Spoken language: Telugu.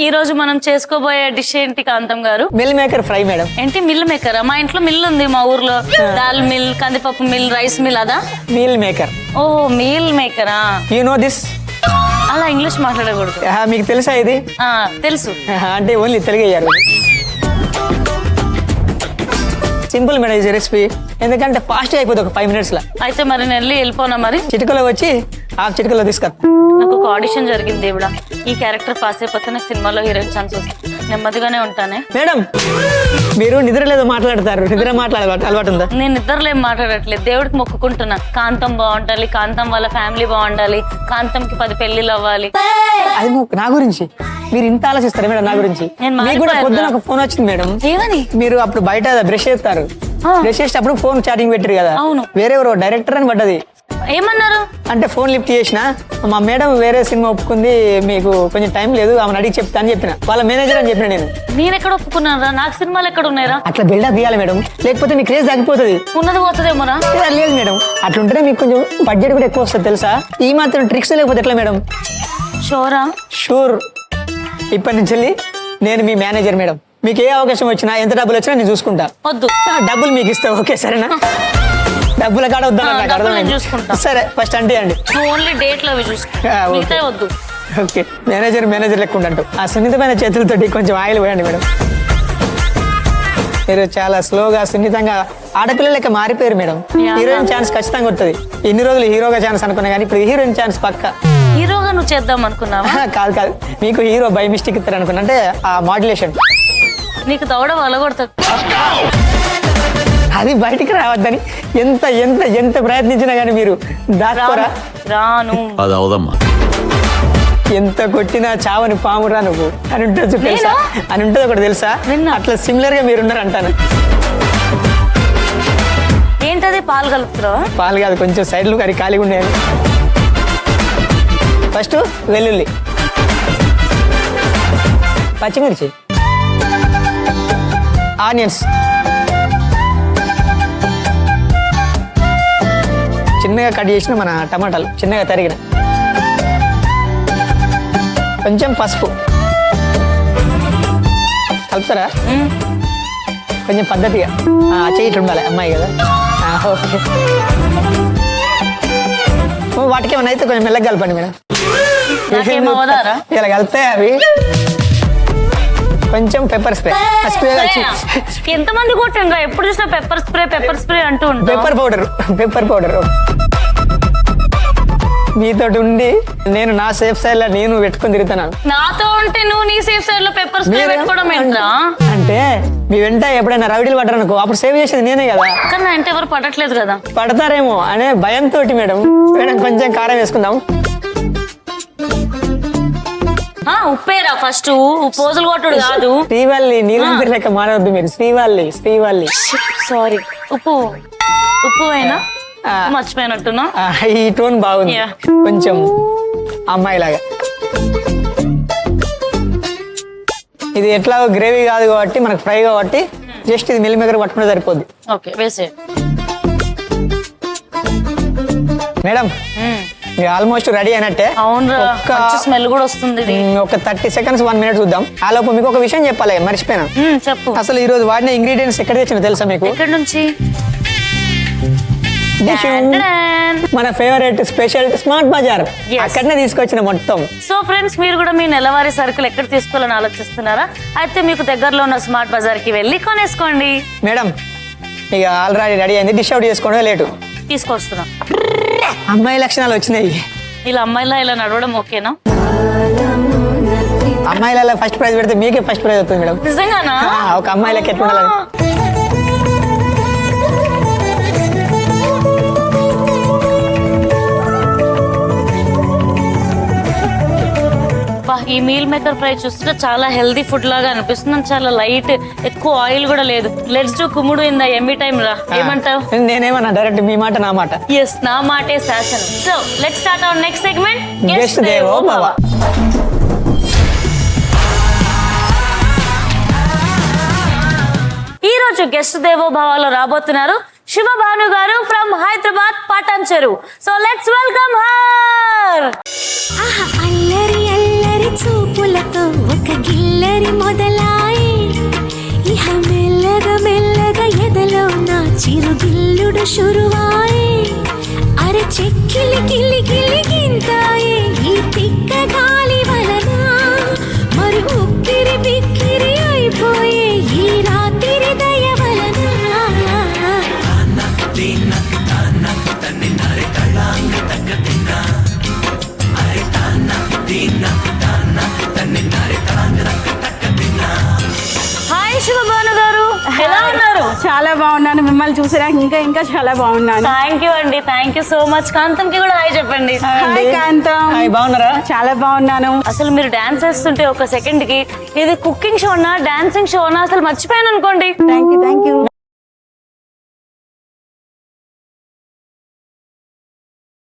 ఈ రోజు మనం చేసుకోబోయే డిష్ ఏంటి కాంతం గారు? Meal maker fry madam. ఏంటి మిల్ మేకర్? మా ఇంట్లో మిల్ ఉంది, మా ఊర్లో దాల్ మిల్, కందిపప్పు మిల్, రైస్ మిల్. అదా మీల్ మేకర్? ఓ మీల్ మేకరా? You know this? అలా ఇంగ్లీష్ మాట్లాడకూడదు. మీకు తెలుసా ఇది? తెలుసు. అంటే ఓన్లీ తెలుగు అయ్యారు. సింపుల్ మేడం ఈ రెసిపీ, ఎందుకంటే ఫాస్ట్ అయిపోతుంది ఒక 5 minutes లా. అయితే మరి నేను వెళ్ళిపోనా? మరి చిటికలో వచ్చి ఆ చిటికలో తీసుకొస్తా. నాకు ఒక ఆడిషన్ జరిగింది దేవుడా. ఈ క్యారెక్టర్ పాస్ అయిపోతే నాకు సినిమాలో హీరోయిన్ ఛాన్స్ వస్తుంది. నెమ్మదిగానే ఉంటానే. మేడం మీరు నిద్ర లేదో మాట్లాడతారు, నిద్ర మాట్లాడే అలవాటు ఉందా? నేను నిద్రలో ఏం మాట్లాడట్లేదు, దేవుడికి మొక్కుకుంటున్నా. కాంతం బాగుండాలి, కాంతం వాళ్ళ ఫ్యామిలీ బాగుండాలి, కాంతంకి 10 పెళ్లిళ్ళు అవ్వాలి. అది నా గురించి మీరు ఇంత ఆలోచిస్తారు మేడం? నా గురించి మీకు కూడా పొద్దున ఒక ఫోన్ వచ్చింది మేడం. ఏమని? మీరు అప్పుడు బయట బ్రష్ చేస్తారు, బ్రష్ చేసేటప్పుడు ఫోన్ చాటింగ్ పెట్టారు కదా. అవును. వేరెవరో డైరెక్టర్ అని పడ్డది. ఏమన్నారు? అంటే ఫోన్ లిఫ్ట్ చేసిన, మా మేడం వేరే సినిమా ఒప్పుకుంది, మీకు కొంచెం టైం లేదు, ఆమెను అడిగి చెప్తా అని చెప్పిన. వాళ్ళ మేనేజర్ అని చెప్పిన. నేను ఎక్కడ ఒప్పుకున్నారా? నాకు సినిమాలు ఎక్కడ ఉన్నాయరా? అట్లా బిల్డప్ ఇవ్వాలి మేడం, లేకపోతే మీ క్రేజ్ తగ్గిపోతుంది. ఉన్నది పోతుందేమోరా? లేదు మేడం, అట్లుంటేనే మీకు కొంచెం బడ్జెట్ కూడా ఎక్కువ వస్తుంది తెలుసా. ఈ మాత్రం ట్రిక్స్ లేకపోతే ఎట్లా మేడం? షోరా? షూర్. ఇప్పటి నుంచి వెళ్ళి నేను మీ మేనేజర్ మేడం. మీకు ఏ అవకాశం వచ్చినా, ఎంత డబ్బులు వచ్చినా నేను చూసుకుంటా. వద్దు, డబ్బులు మీకు ఇస్తా. ఓకే సరేనా? డబ్బుల కాడ వద్దా? చూసుకుంటా. సరే ఫస్ట్ అంటే అండి ఓన్లీ డేట్లు అవి చూసుకుంటా. వద్దు. ఓకే, మేనేజర్ లెక్క ఉండంటు. ఆ సున్నితమైన చేతులతోటి కొంచెం ఆయిల్ పోయండి మేడం. మీరు చాలా స్లోగా సున్నితంగా ఆడపిల్ల లెక్క మారిపోయారు మేడం. హీరోయిన్ ఛాన్స్ ఖచ్చితంగా వస్తుంది. ఇన్ని రోజులు హీరోగా ఛాన్స్ అనుకున్నా కానీ ఇప్పుడు హీరోయిన్ ఛాన్స్ పక్క. హీరోగా నువ్వు చేద్దాం అనుకున్నావా? కాదు, మీకు హీరో బై మిస్టేక్ ఇస్తారు అనుకున్నా. అంటే ఆ మాడ్యులేషన్ నీకు దౌడ వలగొడుతుంది. అది బయటికి రావద్దని ఎంత ఎంత ఎంత ప్రయత్నించినా కానీ మీరు దాచుకోరా. రాను. అది అవదమ్మా. ఎంత కొట్టినా చావని పామురా నువ్వు అని ఉంటుంది తెలుసా? అని ఉంటుంది ఒకటి తెలుసా? అట్లా సిమిలర్ గా మీరున్నారు అంటాను. ఏంటది? పాలు కలుపుతున్నావా? పాలు కాదు, కొంచెం సైడ్లు కరి ఖాళీగా ఉండేది. ఫస్ట్ వెల్లుల్లి, పచ్చిమిర్చి, ఆనియన్స్ చిన్నగా కట్ చేసిన మన టమాటాలు చిన్నగా తరిగిన, కొంచెం పసుపు కలుపుతారా? కొంచెం పద్ధతిగా చేయిట్లు ఉండాలి, అమ్మాయి కదా. ఓకే, వాటికి ఏమైనా అయితే కొంచెం మెల్లగా కలపండి మేడం. ఇలా కలిపితే అవి కొంచెం పెప్పర్ స్ప్రే. ఎంతమంది కొట్టండి ఎప్పుడు చూసినా పెప్పర్ స్ప్రే అంటూ ఉంటా. పెప్పర్ పౌడర్ మీతో ఉండి నేను నా సేఫ్ సైడ్ లో నేను పెట్టుకుని తిరుగుతున్నాను. నాతో ఉంటే నువ్వు నీ సేఫ్ సైడ్ లో పెప్పర్ స్ప్రే పెట్టుకోవడం ఏంట్రా? అంటే మీ వెంట ఎప్పుడైనా రౌడీలు పడ్డారు అనుకో, అప్పుడు సేవ్ చేసేది నేనే కదా. కానీ అంటే ఎవరు పడట్లేదు కదా. పడతారేమో అనే భయంతో మేడం కొంచెం కారం వేసుకుందాం. ఉప్పేరా ఫస్ట్, పోజులు కొట్టుడు కాదు. శ్రీవల్లి నీలందరి లెక్క మారవద్దు మీరు. శ్రీవల్లి సారీ. ఉప్పు అయినా మర్చిపోయినట్టున్నా. ఈ టోన్ బాగుంది, కొంచెం అమ్మాయి లాగా. ఇది ఎట్లా గ్రేవీ కాదు కాబట్టి మనకు ఫ్రై కాబట్టి జస్ట్ ఇది మిల్ మేకర్ పట్టుకుంటే సరిపోద్ది. ఓకే వేసే మేడం. ఆల్మోస్ట్ రెడీ అయినట్టే. అవును, స్మెల్ కూడా వస్తుంది. ఒక 30 seconds 1 minute చూద్దాం. ఆ లోపు మీకు ఒక విషయం చెప్పాలి, మర్చిపోయినా. చెప్పు. అసలు ఈ రోజు వాడిన ఇంగ్రీడియంట్స్ ఎక్కడ తెచ్చినా తెలుసా మీకు? ఎక్కడి నుంచి? మన ఫేవరెట్ స్పెషల్ స్మార్ట్ బజార్, అక్కడనే తీసుకొచ్చిన మొత్తం. సో ఫ్రెండ్స్, మీరు కూడా మీ నెలవారీ సరుకులు ఎక్కడ తీసుకోవాలని ఆలోచిస్తున్నారా? అయితే మీకు దగ్గరలో ఉన్న స్మార్ట్ బజార్ కి వెళ్ళి కొనేసుకోండి. మేడం ఇక ఆల్రెడీ రెడీ అయింది, డిష్ అవుట్ చేసుకోవడం లేటు. తీసుకొస్తున్నా. అమ్మాయి లక్షణాలు వచ్చినాయి. ఇలా అమ్మాయిలా ఇలా నడవడం ఓకేనా? అమ్మాయిల ఫస్ట్ ప్రైజ్ పెడితే మీకే ఫస్ట్ ప్రైజ్ అవుతుంది మేడం. నిజంగానా? ఒక అమ్మాయిలకి ఎట్లా ఉండాలని. ఈ మీల్ మేకర్ ఫ్రై చూస్తుంటే చాలా హెల్దీ ఫుడ్ లాగా అనిపిస్తుంది. చాలా లైట్, ఎక్కువ ఆయిల్ కూడా లేదు. లెట్స్ డు కుముడు ఇన్ ద ఎమ్మీ టైం రా. ఏమంటావు? నేనేమన్నా డైరెక్ట్ మీ మాట నా మాట. ఎస్, నా మాటే శాసనం. So let's start our next segment, guest దేవో భవ. ఈ రోజు రోజు గెస్ట్ దేవోభావాలో రాబోతున్నారు శివ భాను గారు ఫ్రమ్ హైదరాబాద్ పటాన్ చెరువు. So let's welcome her. ఆహా అల్లరి అల్లరి చూపులతో ఒక గిల్లరి మొదలాయి, ఇహ మెల్లగా మెల్లగా ఎదలో నా చిరుగిల్లుడు షురువాయి. అరే చెక్కిలి గిల్లి గిల్లి గింతాయి ఈ తిక్క గాలి వలన, మరి ఉక్కిరి బిక్కిరి అయిపోయే ఈ రాత్రి దయ వలన. హాయ్ శివ భాను గారు, ఎలా ఉన్నారు? చాలా బాగున్నాను. మిమ్మల్ని చూసినాక ఇంకా ఇంకా చాలా బాగున్నాను. థ్యాంక్ యూ అండి, థ్యాంక్ యూ సో మచ్. కాంతంకి కూడా హాయ్ చెప్పండి. హాయ్ కాంతం. హాయ్, బాగున్నారా? చాలా బాగున్నాను. అసలు మీరు డాన్స్ చేస్తుంటే ఒక సెకండ్ కి ఇది కుకింగ్ షోనా డాన్సింగ్ షోనా అసలు మర్చిపోయాను అనుకోండి. Thank you